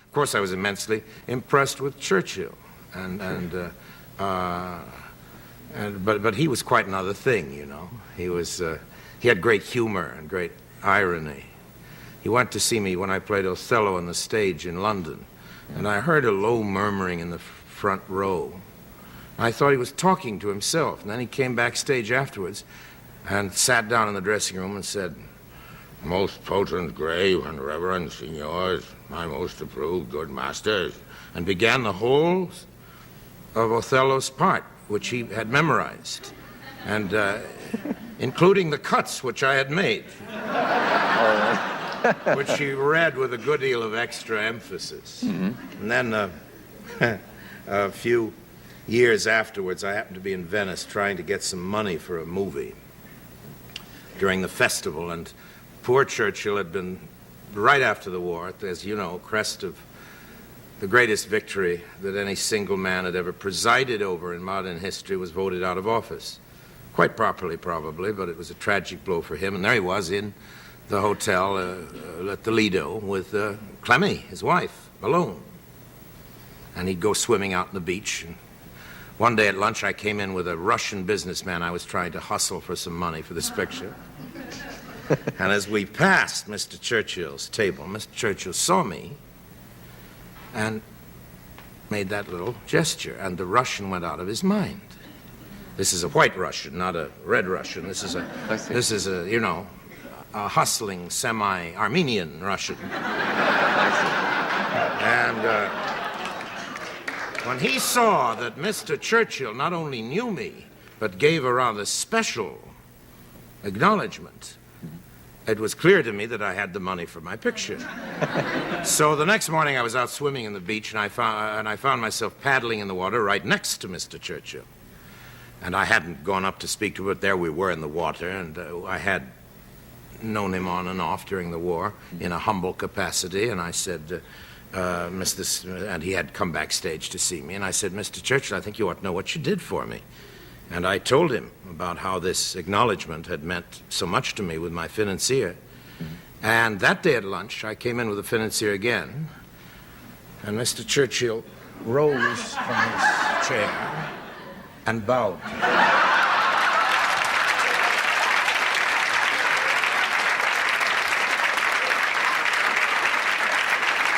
Of course, I was immensely impressed with Churchill, but he was quite another thing, you know. He had great humor and great irony. He went to see me when I played Othello on the stage in London, and I heard a low murmuring in the front row. I thought he was talking to himself, and then he came backstage afterwards and sat down in the dressing room and said, "Most potent, grave, and reverend signors, my most approved good masters," and began the whole of Othello's part, which he had memorized, and including the cuts which I had made, which he read with a good deal of extra emphasis. And then a few years afterwards, I happened to be in Venice trying to get some money for a movie during the festival, and poor Churchill had been, right after the war, as you know, crest of the greatest victory that any single man had ever presided over in modern history, was voted out of office. Quite properly, probably, but it was a tragic blow for him. And there he was in the hotel at the Lido with Clemmy, his wife, alone. And he'd go swimming out on the beach. And one day at lunch, I came in with a Russian businessman I was trying to hustle for some money for this picture. And as we passed Mr. Churchill's table, Mr. Churchill saw me and made that little gesture, and the Russian went out of his mind. This is a white Russian, not a red Russian. This is a you know, a hustling, semi-Armenian Russian. And when he saw that Mr. Churchill not only knew me, but gave a rather special acknowledgement, it was clear to me that I had the money for my picture. So the next morning I was out swimming in the beach, and I found myself paddling in the water right next to Mr. Churchill. And I hadn't gone up to speak to him, but there we were in the water, and I had known him on and off during the war in a humble capacity, and I said, and he had come backstage to see me, and I said, "Mr. Churchill, I think you ought to know what you did for me." And I told him about how this acknowledgement had meant so much to me with my financier. And that day at lunch, I came in with the financier again, and Mr. Churchill rose from his chair and bowed.